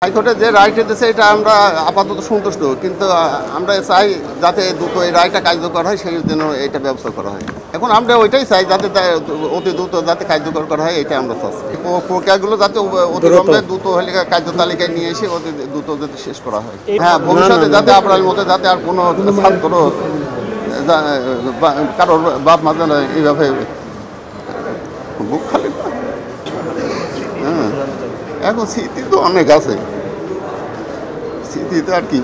হাইকোর্টে যে রায়টা দিয়েছে এটা আমরা আপাতত সন্তুষ্ট, কিন্তু আমরা চাই যাতে দ্রুত এই রায়টা কার্যকর হয়, সেই জন্য এটা ব্যবস্থা করা হয়। এখন আমরা ওইটাই চাই যাতে অতি দ্রুত যাতে কার্যকর করা হয়, এটা আমরা চাচ্ছি। প্রক্রিয়াগুলো যাতে অতিলম্বে দ্রুত হলে কার্য তালিকায় নিয়ে এসে অতি দ্রুত যাতে শেষ করা হয়। হ্যাঁ, ভবিষ্যতে যাতে আপনার মতো যাতে আর কোনো ছাত্র কারোর বাপ মা যেন এইভাবে বুক খালি। হ্যাঁ, এখন স্মৃতি তো অনেক আছে, স্মৃতিতে আর কি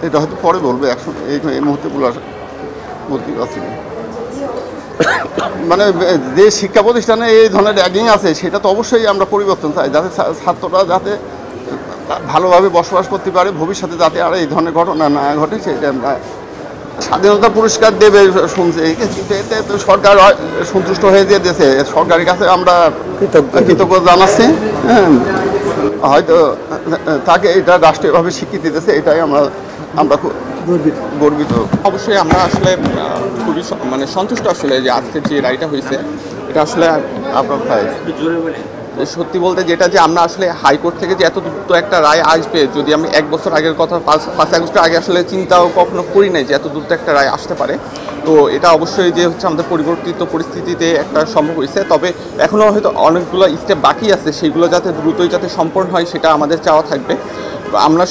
এটা হয়তো পরে বলবে, এই মুহূর্তে বলতে পারছি না। মানে যে শিক্ষা প্রতিষ্ঠানে এই ধরনের র্যাগিং আছে সেটা তো অবশ্যই আমরা পরিবর্তন চাই, যাতে ছাত্ররা যাতে ভালোভাবে বসবাস করতে পারে, ভবিষ্যতে যাতে আর এই ধরনের ঘটনা না ঘটে সেটা আমরা। স্বাধীনতা পুরস্কার দেবে শুনছি, কিন্তু এতে তো সরকার সন্তুষ্ট হয়ে দিয়েছে, সরকারের কাছে আমরা কৃতজ্ঞ জানাচ্ছি। হ্যাঁ, হয়তো তাকে এটা রাষ্ট্রীয়ভাবে স্বীকৃতি দিতেছে, এটাই আমরা খুব গর্বিত। অবশ্যই আমরা আসলে খুবই সন্তুষ্ট আসলে যে আজকের যে রায়টা হয়েছে এটা আসলে আপনার সত্যি বলতে যেটা যে আমরা আসলে হাইকোর্ট থেকে যে এত দ্রুত একটা রায় আসবে, যদি আমি 1 বছর আগের কথা 5 আগস্টের আগে আসলে চিন্তাও কখনো করি নাই যে এত দ্রুত একটা রায় আসতে পারে। তো এটা অবশ্যই যে হচ্ছে আমাদের পরিবর্তিত পরিস্থিতিতে একটা সম্ভব হয়েছে, তবে এখনও হয়তো অনেকগুলো স্টেপ বাকি আছে, সেগুলো যাতে দ্রুতই যাতে সম্পন্ন হয় সেটা আমাদের চাওয়া থাকবে। আমরা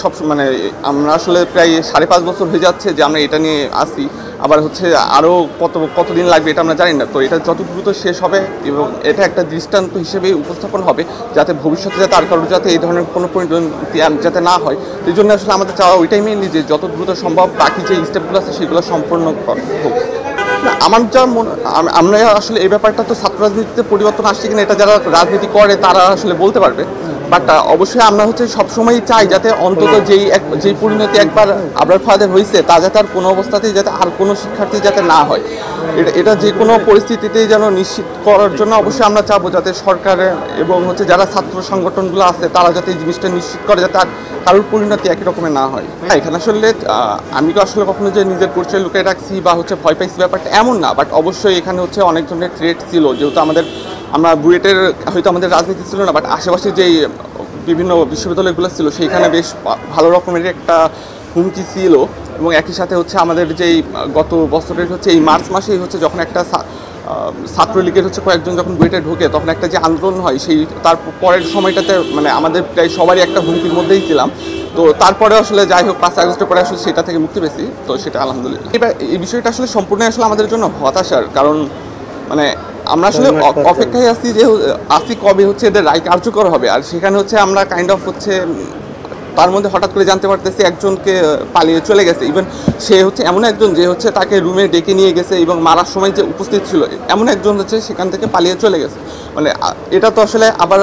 আমরা আসলে প্রায় 5.5 বছর হয়ে যাচ্ছে যে আমরা এটা নিয়ে আসি, আবার হচ্ছে আরও কতদিন লাগবে এটা আমরা জানি না। তো এটা যত দ্রুত শেষ হবে এবং এটা একটা দৃষ্টান্ত হিসেবে উপস্থাপন হবে যাতে ভবিষ্যতে যাতে আর কারোর যাতে এই ধরনের কোনো পরিণতি যাতে না হয়। এই জন্য আসলে আমাদের চাওয়া ওইটাই মেনলি যে যত দ্রুত সম্ভব বাকি যে স্টেপগুলো আছে সেগুলো সম্পূর্ণ হোক। আমার যা আমরা আসলে এই ব্যাপারটা তো ছাত্র রাজনীতিতে পরিবর্তন আসছে কিনা এটা যারা রাজনীতি করে তারা আসলে বলতে পারবে, বাট অবশ্যই আমরা হচ্ছে সবসময়ই চাই যাতে অন্তত যেই পরিণতি একবার আবরার ফাদের হয়েছে তা যাতে আর কোনো অবস্থাতেই যাতে আর কোনো শিক্ষার্থী যাতে না হয়, এটা যে কোনো পরিস্থিতিতেই যেন নিশ্চিত করার জন্য অবশ্যই আমরা চাবো যাতে সরকারের এবং হচ্ছে যারা ছাত্র সংগঠনগুলো আছে তারা যাতে এই জিনিসটা নিশ্চিত করে যাতে আর কারোর পরিণতি একই রকমের না হয়। হ্যাঁ, এখানে আসলে আমি তো আসলে কখনো যে নিজের পরিচয় লুকিয়ে রাখছি বা হচ্ছে ভয় পাইছি ব্যাপারটা এমন না, বাট অবশ্যই এখানে হচ্ছে অনেক ধরনের থ্রেট ছিল, যেহেতু আমরা বুয়েটের হয়তো আমাদের রাজনীতি ছিল না, বাট আশেপাশে যেই বিভিন্ন বিশ্ববিদ্যালয়গুলো ছিল সেইখানে বেশ ভালো রকমের একটা হুমকি ছিল। এবং একই সাথে হচ্ছে আমাদের যেই গত বছরের হচ্ছে এই মার্চ মাসেই হচ্ছে যখন একটা ছাত্রলীগের হচ্ছে কয়েকজন যখন বুয়েটে ঢোকে তখন একটা যে আন্দোলন হয় সেই তার পরের সময়টাতে আমাদের প্রায় সবারই একটা হুমকির মধ্যেই ছিলাম। তো তারপরে আসলে যাই হোক 5 আগস্টের পরে আসলে সেটা থেকে মুক্তি পেয়েছি, তো সেটা আলহামদুলিল্লাহ। এই বিষয়টা আসলে সম্পূর্ণ আসলে আমাদের জন্য হতাশার, কারণ আমরা আসলে অপেক্ষায় আছি কবে হচ্ছে এদের রায় কার্যকর হবে, আর সেখানে হচ্ছে আমরা কাইন্ড অফ হচ্ছে তার মধ্যে হঠাৎ করে জানতে পারতেছি একজনকে পালিয়ে চলে গেছে। ইভেন সে হচ্ছে এমন একজন যে হচ্ছে তাকে রুমে ডেকে নিয়ে গেছে এবং মারার সময় যে উপস্থিত ছিল এমন একজন হচ্ছে সেখান থেকে পালিয়ে চলে গেছে। এটা তো আসলে আবার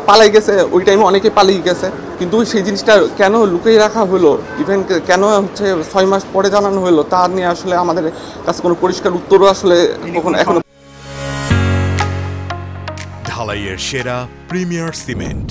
পালাই গেছে, ওই টাইমে অনেকে পালিয়ে গেছে, কিন্তু সেই জিনিসটা কেন লুকিয়ে রাখা হলো, ইভেন কেন হচ্ছে 6 মাস পরে জানানো হলো তা নিয়ে আসলে আমাদের কাছে কোনো পরিষ্কার উত্তরও আসলে এখনো। ঢালাইয়ের সেরা প্রিমিয়ার সিমেন্ট।